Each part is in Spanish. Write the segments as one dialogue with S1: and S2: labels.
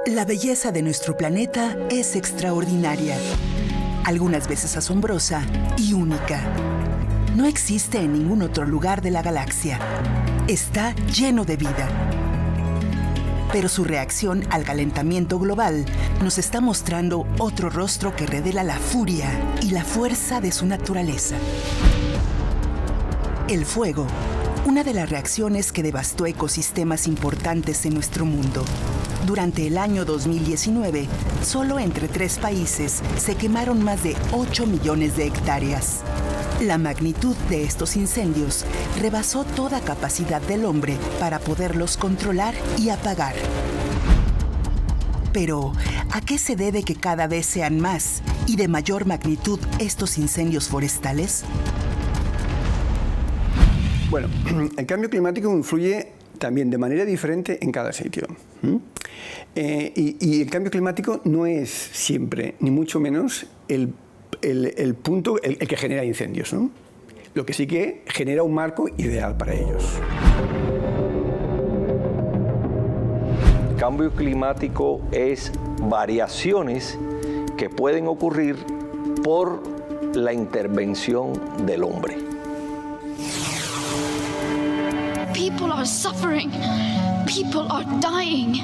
S1: La belleza de nuestro planeta es extraordinaria, algunas veces asombrosa y única. No existe en ningún otro lugar de la galaxia. Está lleno de vida. Pero su reacción al calentamiento global nos está mostrando otro rostro que revela la furia y la fuerza de su naturaleza. El fuego, una de las reacciones que devastó ecosistemas importantes en nuestro mundo. Durante el año 2019, solo entre 3 países se quemaron más de 8 millones de hectáreas. La magnitud de estos incendios rebasó toda capacidad del hombre para poderlos controlar y apagar. Pero, ¿a qué se debe que cada vez sean más y de mayor magnitud estos incendios forestales?
S2: Bueno, el cambio climático influye también de manera diferente en cada sitio. Y el cambio climático no es siempre, ni mucho menos, el punto el que genera incendios, ¿no? Lo que sí que genera un marco ideal para ellos.
S3: El cambio climático es variaciones que pueden ocurrir por la intervención del hombre.
S4: People are suffering. People are dying.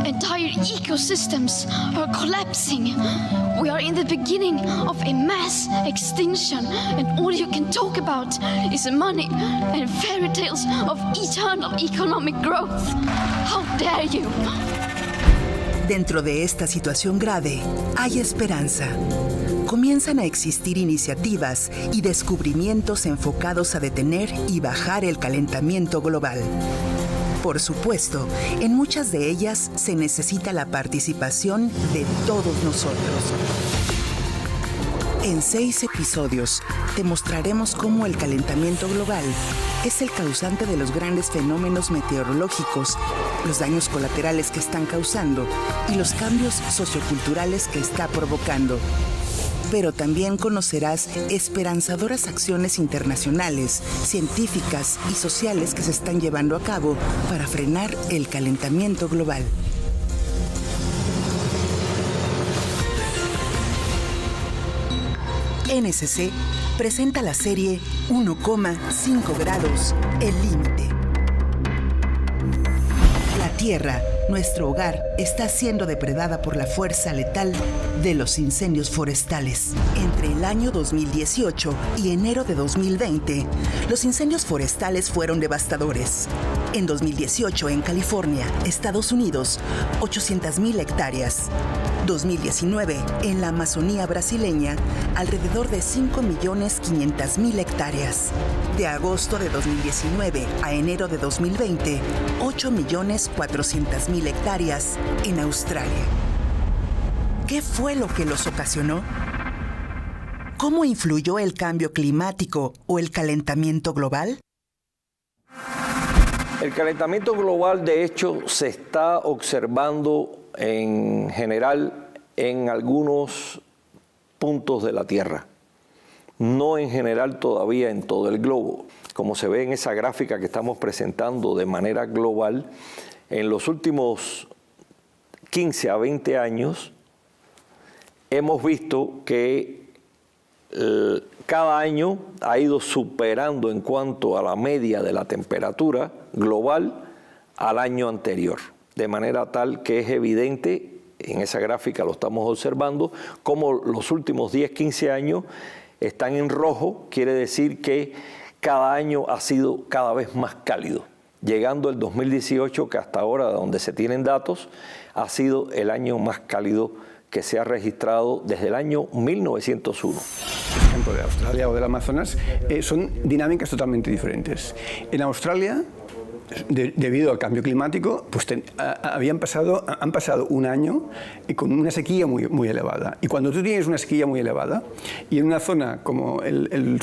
S4: Entire ecosystems are collapsing. We are in the beginning of a mass extinction, and all you can talk about is money and fairy tales of eternal economic growth. How dare you?
S1: Dentro de esta situación grave, hay esperanza. Comienzan a existir iniciativas y descubrimientos enfocados a detener y bajar el calentamiento global. Por supuesto, en muchas de ellas se necesita la participación de todos nosotros. En 6 episodios te mostraremos cómo el calentamiento global es el causante de los grandes fenómenos meteorológicos, los daños colaterales que están causando y los cambios socioculturales que está provocando. Pero también conocerás esperanzadoras acciones internacionales, científicas y sociales que se están llevando a cabo para frenar el calentamiento global. NSC presenta la serie 1,5 grados, el límite. La Tierra, nuestro hogar, está siendo depredada por la fuerza letal de los incendios forestales. Entre el año 2018 y enero de 2020, los incendios forestales fueron devastadores. En 2018, en California, Estados Unidos, 800,000 hectáreas. 2019, en la Amazonía brasileña, alrededor de 5.500.000 hectáreas. De agosto de 2019 a enero de 2020, 8.400.000 hectáreas en Australia. ¿Qué fue lo que los ocasionó? ¿Cómo influyó el cambio climático o el calentamiento global?
S3: El calentamiento global, de hecho, se está observando en general en algunos puntos de la Tierra, no en general todavía en todo el globo. Como se ve en esa gráfica que estamos presentando de manera global, en los últimos 15 a 20 años hemos visto que cada año ha ido superando en cuanto a la media de la temperatura global al año anterior. De manera tal que es evidente, en esa gráfica lo estamos observando, como los últimos 10, 15 años están en rojo, quiere decir que cada año ha sido cada vez más cálido. Llegando el 2018, que hasta ahora, donde se tienen datos, ha sido el año más cálido que se ha registrado desde el año 1901.
S2: Por ejemplo, de Australia o del Amazonas, son dinámicas totalmente diferentes. En Australia, debido al cambio climático, pues han pasado un año con una sequía muy elevada. Y cuando tú tienes una sequía muy elevada, y en una zona como el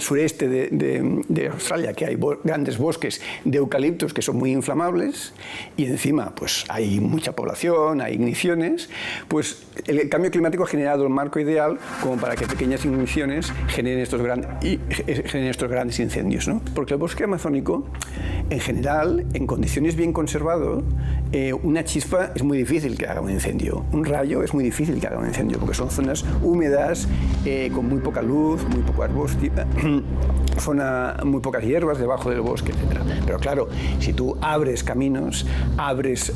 S2: sureste de Australia, que hay grandes bosques de eucaliptos que son muy inflamables, y encima pues hay mucha población, hay igniciones, pues el cambio climático ha generado el marco ideal como para que pequeñas igniciones generen estos grandes incendios, ¿no? Porque el bosque amazónico en general, en condiciones bien conservadas, una chispa es muy difícil que haga un incendio. Un rayo es muy difícil que haga un incendio, porque son zonas húmedas, con muy poca luz, muy poco arbusto, muy pocas hierbas debajo del bosque, etc. Pero claro, si tú abres caminos, abres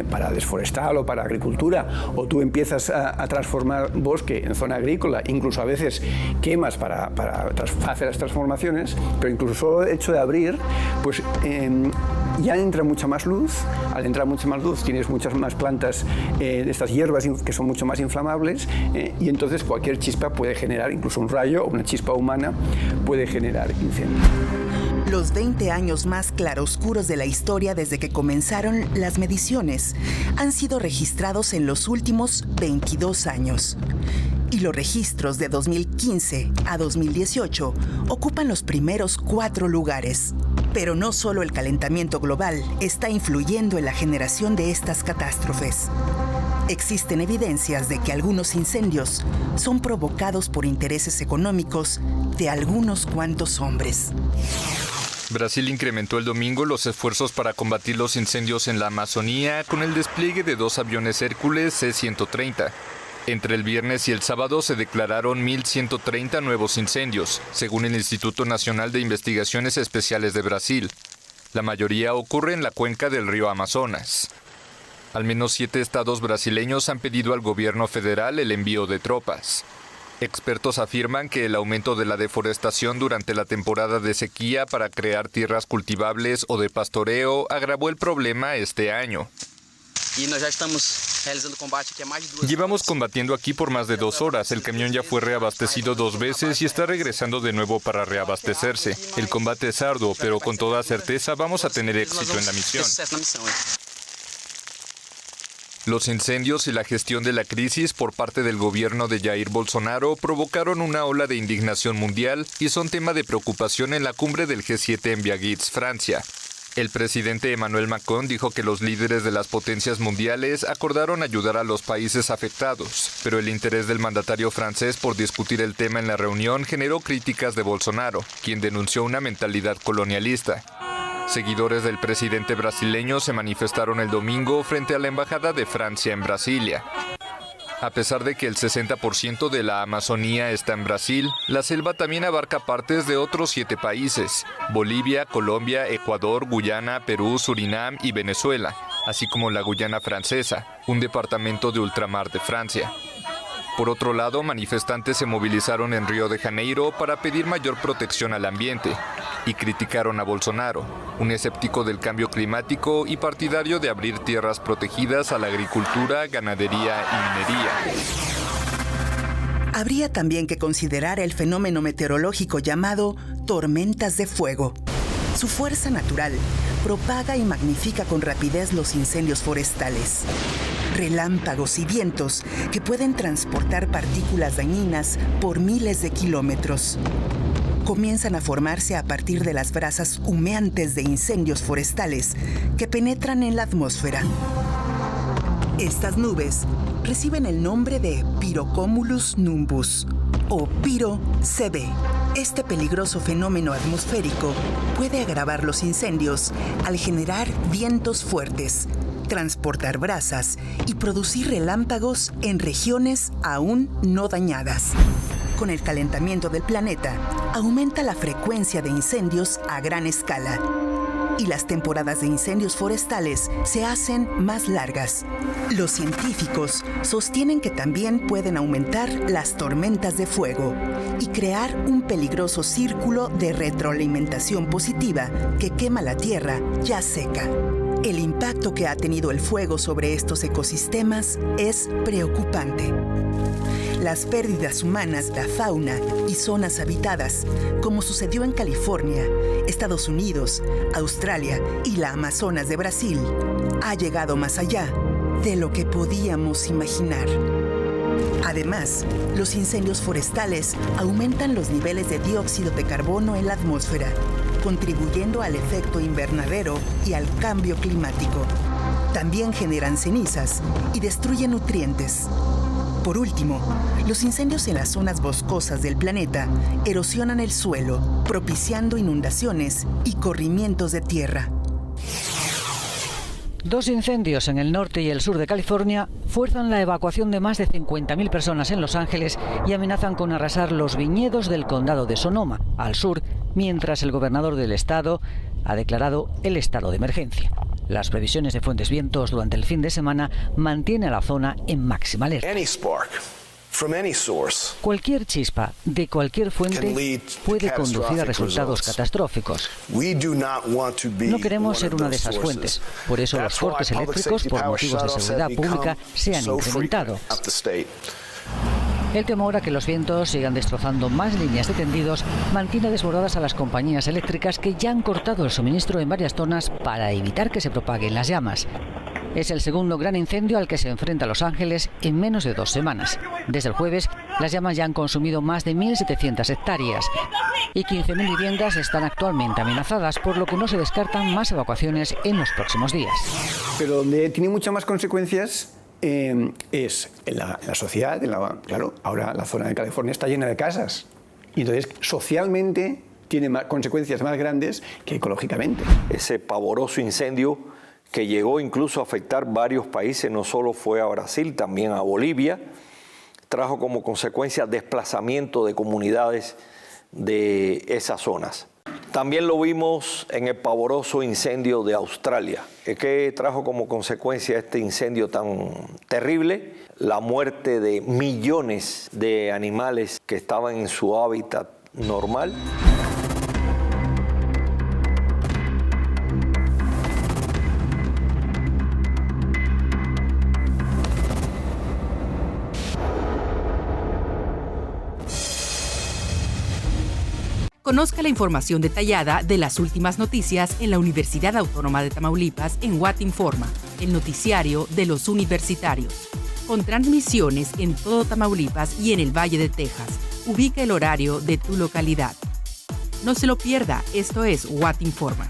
S2: para desforestal o para agricultura, o tú empiezas a transformar bosque en zona agrícola, incluso a veces quemas para hacer las transformaciones, pero incluso solo el hecho de abrir, pues ya entra mucha más luz. Al entrar mucha más luz tienes muchas más plantas de estas hierbas que son mucho más inflamables, y entonces cualquier chispa puede generar, incluso un rayo o una chispa humana puede generar incendio.
S1: Los 20 años más claroscuros de la historia desde que comenzaron las mediciones han sido registrados en los últimos 22 años. Y los registros de 2015 a 2018 ocupan los primeros 4 lugares. Pero no solo el calentamiento global está influyendo en la generación de estas catástrofes. Existen evidencias de que algunos incendios son provocados por intereses económicos de algunos cuantos hombres.
S5: Brasil incrementó el domingo los esfuerzos para combatir los incendios en la Amazonía con el despliegue de 2 aviones Hércules C-130. Entre el viernes y el sábado se declararon 1.130 nuevos incendios, según el Instituto Nacional de Investigaciones Especiales de Brasil. La mayoría ocurre en la cuenca del río Amazonas. Al menos 7 estados brasileños han pedido al gobierno federal el envío de tropas. Expertos afirman que el aumento de la deforestación durante la temporada de sequía para crear tierras cultivables o de pastoreo agravó el problema este año. Llevamos combatiendo aquí por más de 2 horas. El camión ya fue reabastecido 2 veces y está regresando de nuevo para reabastecerse. El combate es arduo, pero con toda certeza vamos a tener éxito en la misión. Los incendios y la gestión de la crisis por parte del gobierno de Jair Bolsonaro provocaron una ola de indignación mundial y son tema de preocupación en la cumbre del G7 en Biarritz, Francia. El presidente Emmanuel Macron dijo que los líderes de las potencias mundiales acordaron ayudar a los países afectados, pero el interés del mandatario francés por discutir el tema en la reunión generó críticas de Bolsonaro, quien denunció una mentalidad colonialista. Seguidores del presidente brasileño se manifestaron el domingo frente a la embajada de Francia en Brasilia. A pesar de que el 60% de la Amazonía está en Brasil, la selva también abarca partes de otros 7 países: Bolivia, Colombia, Ecuador, Guyana, Perú, Surinam y Venezuela, así como la Guyana Francesa, un departamento de ultramar de Francia. Por otro lado, manifestantes se movilizaron en Río de Janeiro para pedir mayor protección al ambiente y criticaron a Bolsonaro, un escéptico del cambio climático y partidario de abrir tierras protegidas a la agricultura, ganadería y minería.
S1: Habría también que considerar el fenómeno meteorológico llamado tormentas de fuego. Su fuerza natural propaga y magnifica con rapidez los incendios forestales. Relámpagos y vientos que pueden transportar partículas dañinas por miles de kilómetros. Comienzan a formarse a partir de las brasas humeantes de incendios forestales que penetran en la atmósfera. Estas nubes reciben el nombre de Pyrocumulus nimbus o Piro CB. Este peligroso fenómeno atmosférico puede agravar los incendios al generar vientos fuertes, transportar brasas y producir relámpagos en regiones aún no dañadas. Con el calentamiento del planeta, aumenta la frecuencia de incendios a gran escala y las temporadas de incendios forestales se hacen más largas. Los científicos sostienen que también pueden aumentar las tormentas de fuego y crear un peligroso círculo de retroalimentación positiva que quema la tierra ya seca. El impacto que ha tenido el fuego sobre estos ecosistemas es preocupante. Las pérdidas humanas, la fauna y zonas habitadas, como sucedió en California, Estados Unidos, Australia y la Amazonas de Brasil, ha llegado más allá de lo que podíamos imaginar. Además, los incendios forestales aumentan los niveles de dióxido de carbono en la atmósfera, contribuyendo al efecto invernadero y al cambio climático. También generan cenizas y destruyen nutrientes. Por último, los incendios en las zonas boscosas del planeta erosionan el suelo, propiciando inundaciones y corrimientos de tierra.
S6: 2 incendios en el norte y el sur de California fuerzan la evacuación de más de 50.000 personas en Los Ángeles y amenazan con arrasar los viñedos del condado de Sonoma, al sur, mientras el gobernador del estado ha declarado el estado de emergencia. Las previsiones de fuertes vientos durante el fin de semana mantienen a la zona en máxima alerta. Cualquier chispa de cualquier fuente puede conducir a resultados catastróficos. No queremos ser una de esas fuentes. Por eso los cortes eléctricos por motivos de seguridad pública se han incrementado. El temor a que los vientos sigan destrozando más líneas de tendidos mantiene desbordadas a las compañías eléctricas que ya han cortado el suministro en varias zonas para evitar que se propaguen las llamas. Es el segundo gran incendio al que se enfrenta Los Ángeles en menos de 2 semanas. Desde el jueves, las llamas ya han consumido más de 1.700 hectáreas y 15.000 viviendas están actualmente amenazadas, por lo que no se descartan más evacuaciones en los próximos días.
S2: Pero donde tiene muchas más consecuencias es en la sociedad. Claro, ahora la zona de California está llena de casas y entonces socialmente tiene consecuencias más grandes que ecológicamente.
S3: Ese pavoroso incendio que llegó incluso a afectar varios países, no solo fue a Brasil, también a Bolivia, trajo como consecuencia desplazamiento de comunidades de esas zonas. También lo vimos en el pavoroso incendio de Australia, que trajo como consecuencia este incendio tan terrible, la muerte de millones de animales que estaban en su hábitat normal.
S7: Conozca la información detallada de las últimas noticias en la Universidad Autónoma de Tamaulipas en What Informa, el noticiario de los universitarios. Con transmisiones en todo Tamaulipas y en el Valle de Texas. Ubica el horario de tu localidad. No se lo pierda, esto es What Informa.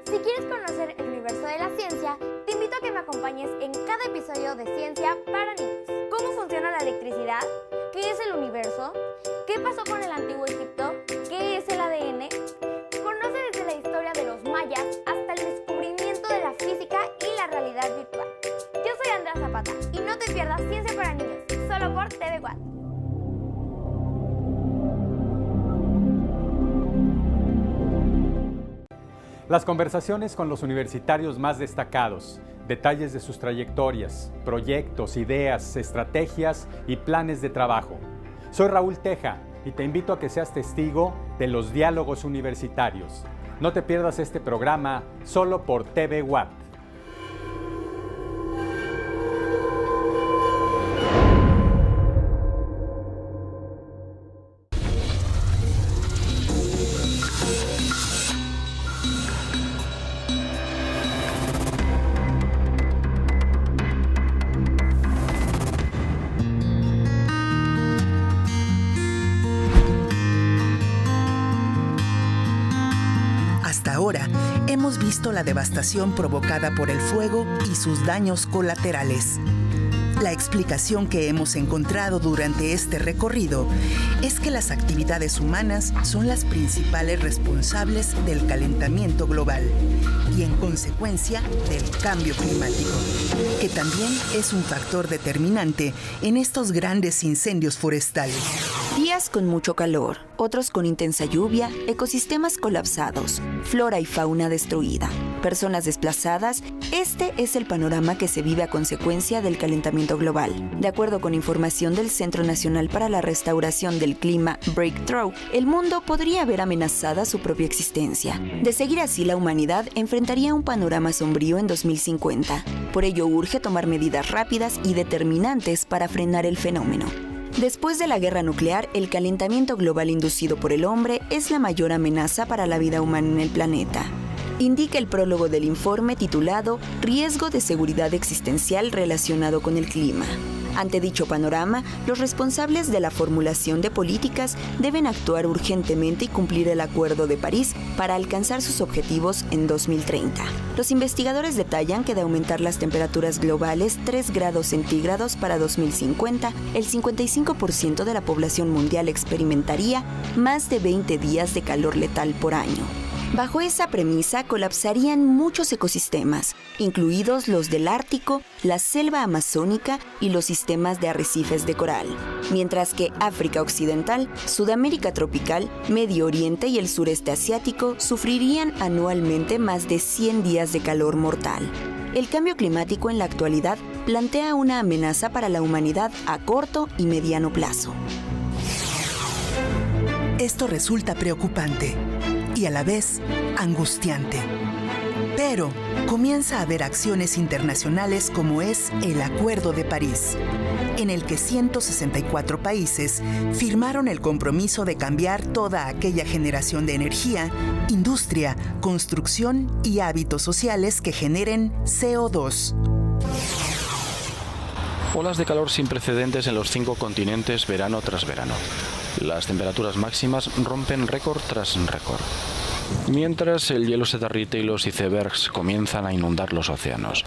S8: Si quieres conocer el universo de la ciencia, te invito a que me acompañes en cada episodio de Ciencia para Niños. ¿Cómo funciona la electricidad? ¿Qué es el universo? ¿Qué pasó con el antiguo Egipto? ¿Qué es el ADN? Conoce desde la historia de los mayas hasta el descubrimiento de la física y la realidad virtual. Yo soy Andrea Zapata y no te pierdas Ciencia para Niños, solo por TV Watt.
S9: Las conversaciones con los universitarios más destacados, detalles de sus trayectorias, proyectos, ideas, estrategias y planes de trabajo. Soy Raúl Teja y te invito a que seas testigo de los diálogos universitarios. No te pierdas este programa solo por TV Watt.
S1: Ahora hemos visto la devastación provocada por el fuego y sus daños colaterales. La explicación que hemos encontrado durante este recorrido es que las actividades humanas son las principales responsables del calentamiento global y, en consecuencia, del cambio climático, que también es un factor determinante en estos grandes incendios forestales.
S10: Días con mucho calor, otros con intensa lluvia, ecosistemas colapsados, flora y fauna destruida, personas desplazadas. Este es el panorama que se vive a consecuencia del calentamiento global. De acuerdo con información del Centro Nacional para la Restauración del Clima, Breakthrough, el mundo podría ver amenazada su propia existencia. De seguir así, la humanidad enfrentaría un panorama sombrío en 2050. Por ello, urge tomar medidas rápidas y determinantes para frenar el fenómeno. Después de la guerra nuclear, el calentamiento global inducido por el hombre es la mayor amenaza para la vida humana en el planeta. Indica el prólogo del informe titulado Riesgo de seguridad existencial relacionado con el clima. Ante dicho panorama, los responsables de la formulación de políticas deben actuar urgentemente y cumplir el Acuerdo de París para alcanzar sus objetivos en 2030. Los investigadores detallan que de aumentar las temperaturas globales 3 grados centígrados para 2050, el 55% de la población mundial experimentaría más de 20 días de calor letal por año. Bajo esa premisa, colapsarían muchos ecosistemas, incluidos los del Ártico, la selva amazónica y los sistemas de arrecifes de coral. Mientras que África Occidental, Sudamérica tropical, Medio Oriente y el sureste asiático sufrirían anualmente más de 100 días de calor mortal. El cambio climático en la actualidad plantea una amenaza para la humanidad a corto y mediano plazo.
S1: Esto resulta preocupante y a la vez angustiante. Pero comienza a haber acciones internacionales como es el Acuerdo de París, en el que 164 países firmaron el compromiso de cambiar toda aquella generación de energía, industria, construcción y hábitos sociales que generen CO2.
S11: Olas de calor sin precedentes en los 5 continentes verano tras verano. Las temperaturas máximas rompen récord tras récord. Mientras el hielo se derrite y los icebergs comienzan a inundar los océanos.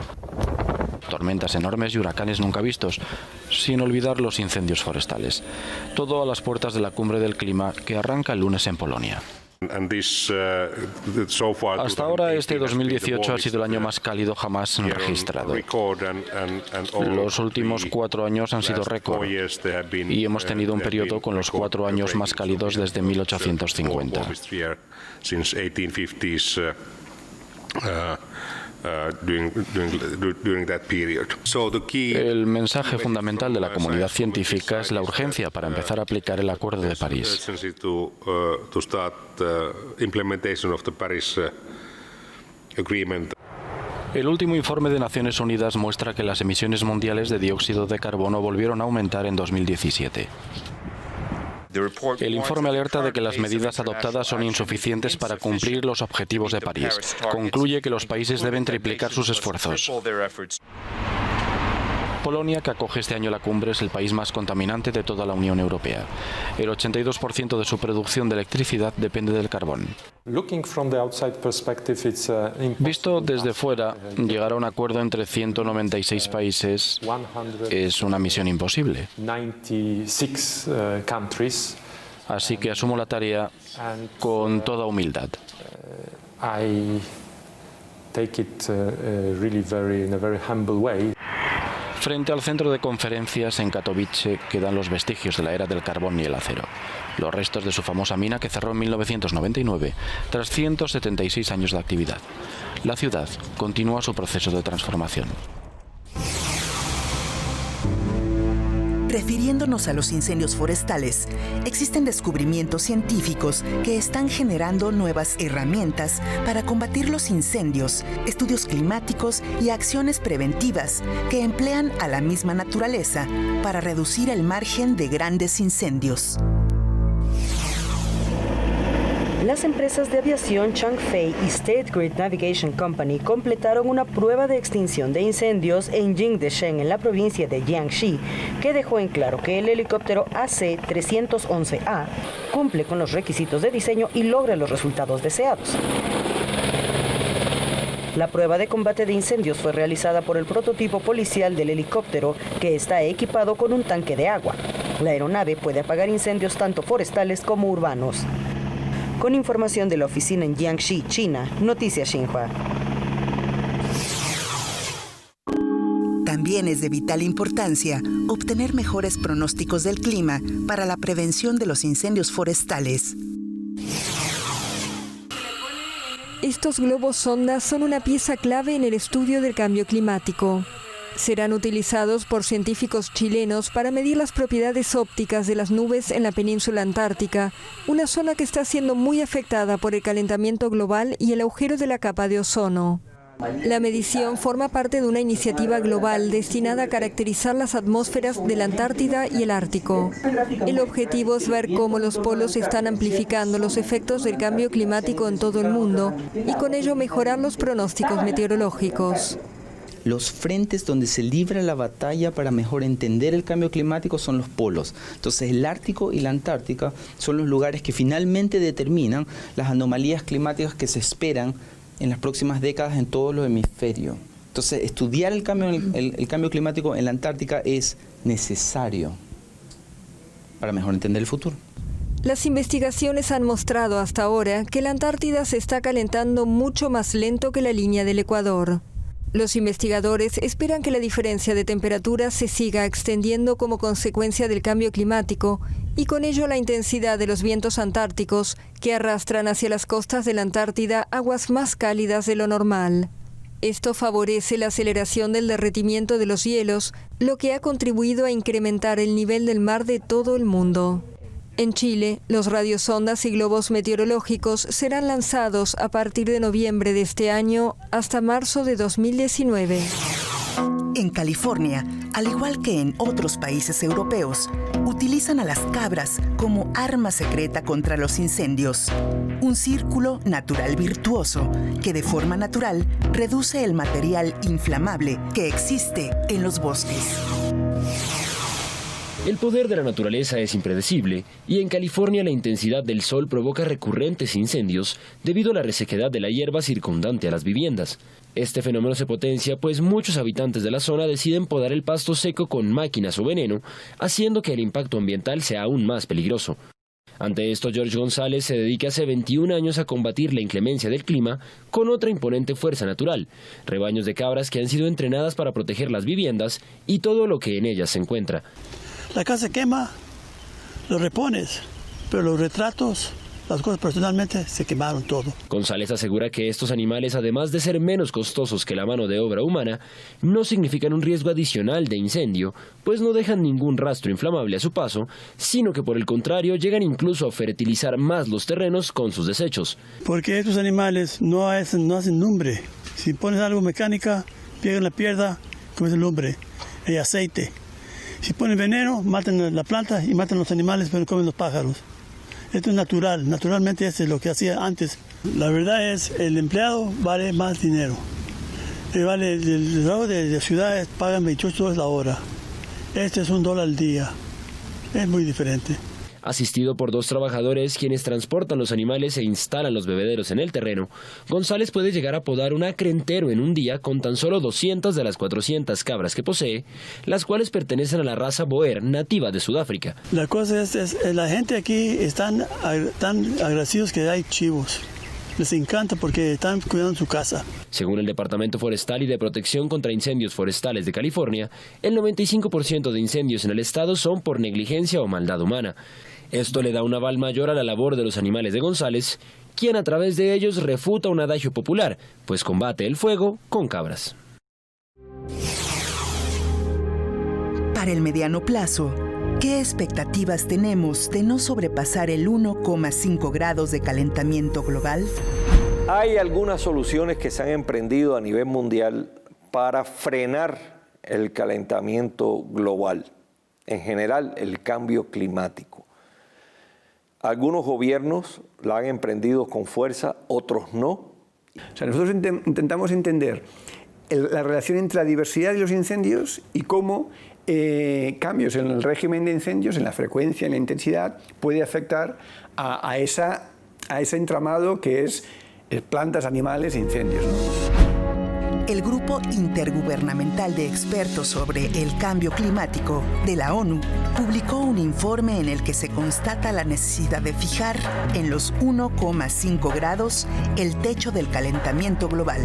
S11: Tormentas enormes y huracanes nunca vistos, sin olvidar los incendios forestales. Todo a las puertas de la cumbre del clima que arranca el lunes en Polonia. Hasta ahora este 2018 ha sido el año más cálido jamás registrado. Los últimos 4 años han sido récord y hemos tenido un periodo con los 4 años más cálidos desde 1850. El mensaje fundamental de la comunidad científica es la urgencia para empezar a aplicar el Acuerdo de París. El último informe de Naciones Unidas muestra que las emisiones mundiales de dióxido de carbono volvieron a aumentar en 2017. El informe alerta de que las medidas adoptadas son insuficientes para cumplir los objetivos de París. Concluye que los países deben triplicar sus esfuerzos. Polonia, que acoge este año la cumbre, es el país más contaminante de toda la Unión Europea. El 82% de su producción de electricidad depende del carbón. Visto desde fuera, llegar a un acuerdo entre 196 países es una misión imposible. Así que asumo la tarea con toda humildad. Frente al centro de conferencias en Katowice quedan los vestigios de la era del carbón y el acero. Los restos de su famosa mina que cerró en 1999 tras 176 años de actividad. La ciudad continúa su proceso de transformación.
S1: Refiriéndonos a los incendios forestales, existen descubrimientos científicos que están generando nuevas herramientas para combatir los incendios, estudios climáticos y acciones preventivas que emplean a la misma naturaleza para reducir el margen de grandes incendios.
S12: Las empresas de aviación Changfei y State Grid Navigation Company completaron una prueba de extinción de incendios en Jingdezhen, en la provincia de Jiangxi, que dejó en claro que el helicóptero AC-311A cumple con los requisitos de diseño y logra los resultados deseados. La prueba de combate de incendios fue realizada por el prototipo policial del helicóptero, que está equipado con un tanque de agua. La aeronave puede apagar incendios tanto forestales como urbanos. Con información de la oficina en Jiangxi, China, Noticias Xinhua.
S1: También es de vital importancia obtener mejores pronósticos del clima para la prevención de los incendios forestales.
S13: Estos globos sonda son una pieza clave en el estudio del cambio climático. Serán utilizados por científicos chilenos para medir las propiedades ópticas de las nubes en la península antártica, una zona que está siendo muy afectada por el calentamiento global y el agujero de la capa de ozono. La medición forma parte de una iniciativa global destinada a caracterizar las atmósferas de la Antártida y el Ártico. El objetivo es ver cómo los polos están amplificando los efectos del cambio climático en todo el mundo y con ello mejorar los pronósticos meteorológicos.
S14: los frentes donde se libra la batalla para mejor entender el cambio climático son los polos. Entonces el Ártico y la Antártica son los lugares que finalmente determinan las anomalías climáticas que se esperan en las próximas décadas en todos los hemisferios. Entonces estudiar el cambio climático en la Antártica es necesario para mejor entender el futuro.
S13: Las investigaciones han mostrado hasta ahora que la Antártida se está calentando mucho más lento que la línea del Ecuador. Los investigadores esperan que la diferencia de temperatura se siga extendiendo como consecuencia del cambio climático y con ello la intensidad de los vientos antárticos que arrastran hacia las costas de la Antártida aguas más cálidas de lo normal. Esto favorece la aceleración del derretimiento de los hielos, lo que ha contribuido a incrementar el nivel del mar de todo el mundo. En Chile, los radiosondas y globos meteorológicos serán lanzados a partir de noviembre de este año hasta marzo de 2019.
S1: En California, al igual que en otros países europeos, utilizan a las cabras como arma secreta contra los incendios. Un círculo natural virtuoso que de forma natural reduce el material inflamable que existe en los bosques.
S15: El poder de la naturaleza es impredecible y en California la intensidad del sol provoca recurrentes incendios debido a la resequedad de la hierba circundante a las viviendas. Este fenómeno se potencia pues muchos habitantes de la zona deciden podar el pasto seco con máquinas o veneno, haciendo que el impacto ambiental sea aún más peligroso. Ante esto, George González se dedica hace 21 años a combatir la inclemencia del clima con otra imponente fuerza natural, rebaños de cabras que han sido entrenadas para proteger las viviendas y todo lo que en ellas se encuentra.
S16: La casa se quema, lo repones, pero los retratos, las cosas personalmente se quemaron todo.
S15: González asegura que estos animales, además de ser menos costosos que la mano de obra humana, no significan un riesgo adicional de incendio, pues no dejan ningún rastro inflamable a su paso, sino que por el contrario llegan incluso a fertilizar más los terrenos con sus desechos.
S16: Porque estos animales no hacen lumbre. Si pones algo mecánica, pierden la piedra, comes el lumbre, el aceite. Si ponen veneno, matan la planta y matan los animales, pero comen los pájaros. Esto es natural, naturalmente eso es lo que hacía antes. La verdad es, el empleado vale más dinero. El trabajo de ciudades pagan $28 la hora. Este es $1 al día. Es muy diferente.
S15: Asistido por 2 trabajadores quienes transportan los animales e instalan los bebederos en el terreno, González puede llegar a podar un acre entero en un día con tan solo 200 de las 400 cabras que posee, las cuales pertenecen a la raza Boer, nativa de Sudáfrica.
S16: La cosa es la gente aquí están tan agradecidos que hay chivos. Les encanta porque están cuidando su casa.
S15: Según el Departamento Forestal y de Protección contra Incendios Forestales de California, el 95% de incendios en el estado son por negligencia o maldad humana. Esto le da un aval mayor a la labor de los animales de González, quien a través de ellos refuta un adagio popular, pues combate el fuego con cabras.
S1: Para el mediano plazo, ¿qué expectativas tenemos de no sobrepasar el 1,5 grados de calentamiento global?
S3: Hay algunas soluciones que se han emprendido a nivel mundial para frenar el calentamiento global, en general el cambio climático. Algunos gobiernos la han emprendido con fuerza, otros no.
S2: O sea, nosotros intentamos entender la relación entre la diversidad de los incendios y cómo cambios en el régimen de incendios, en la frecuencia, en la intensidad, puede afectar a ese entramado que es plantas, animales e incendios, ¿no?
S1: El Grupo Intergubernamental de Expertos sobre el Cambio Climático de la ONU publicó un informe en el que se constata la necesidad de fijar en los 1,5 grados el techo del calentamiento global.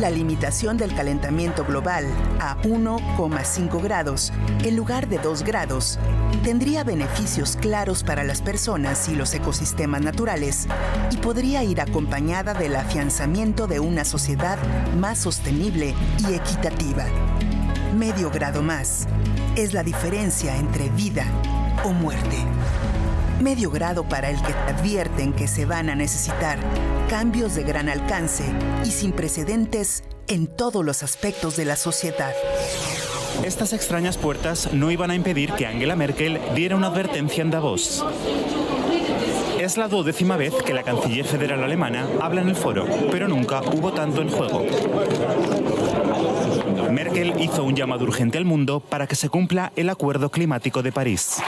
S1: La limitación del calentamiento global a 1,5 grados en lugar de 2 grados tendría beneficios claros para las personas y los ecosistemas naturales y podría ir acompañada del afianzamiento de una sociedad más sostenible y equitativa. Medio grado más es la diferencia entre vida o muerte. Medio grado para el que advierten que se van a necesitar cambios de gran alcance y sin precedentes en todos los aspectos de la sociedad.
S17: Estas extrañas puertas no iban a impedir que Angela Merkel diera una advertencia en Davos. Es la 12ª vez que la canciller federal alemana habla en el foro, pero nunca hubo tanto en juego. Merkel hizo un llamado urgente al mundo para que se cumpla el Acuerdo Climático de París.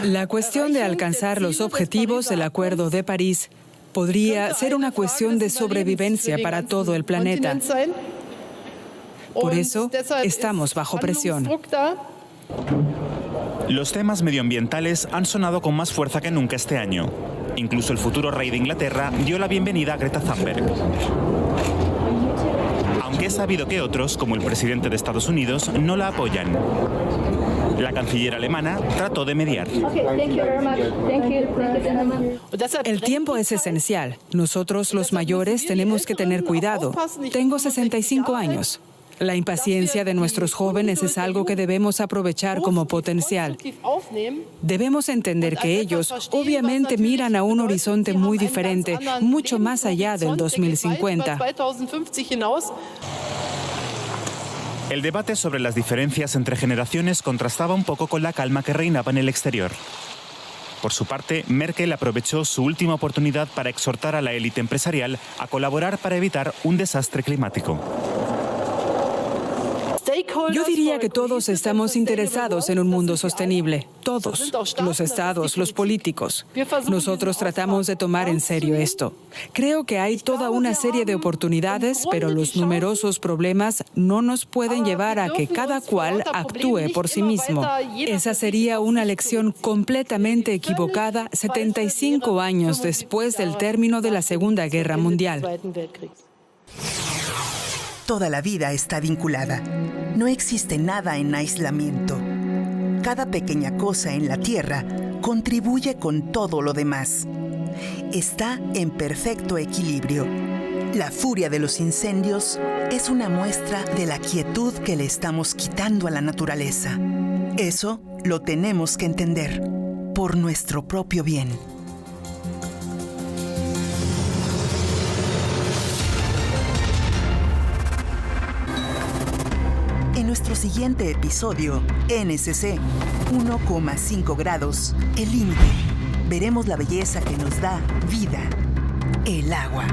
S18: La cuestión de alcanzar los objetivos del Acuerdo de París podría ser una cuestión de sobrevivencia para todo el planeta. Por eso estamos bajo presión.
S17: Los temas medioambientales han sonado con más fuerza que nunca este año. Incluso el futuro rey de Inglaterra dio la bienvenida a Greta Thunberg. Aunque es sabido que otros, como el presidente de Estados Unidos, no la apoyan. La canciller alemana trató de mediar.
S18: El tiempo es esencial. Nosotros, los mayores, tenemos que tener cuidado. Tengo 65 años. La impaciencia de nuestros jóvenes es algo que debemos aprovechar como potencial. Debemos entender que ellos obviamente miran a un horizonte muy diferente, mucho más allá del 2050.
S17: El debate sobre las diferencias entre generaciones contrastaba un poco con la calma que reinaba en el exterior. Por su parte, Merkel aprovechó su última oportunidad para exhortar a la élite empresarial a colaborar para evitar un desastre climático.
S18: Yo diría que todos estamos interesados en un mundo sostenible. Todos. Los estados, los políticos. Nosotros tratamos de tomar en serio esto. Creo que hay toda una serie de oportunidades, pero los numerosos problemas no nos pueden llevar a que cada cual actúe por sí mismo. Esa sería una lección completamente equivocada 75 años después del término de la Segunda Guerra Mundial.
S1: Toda la vida está vinculada. No existe nada en aislamiento. Cada pequeña cosa en la Tierra contribuye con todo lo demás. Está en perfecto equilibrio. La furia de los incendios es una muestra de la quietud que le estamos quitando a la naturaleza. Eso lo tenemos que entender por nuestro propio bien. En nuestro siguiente episodio, NCC, 1,5 grados, el límite. Veremos la belleza que nos da vida, el agua.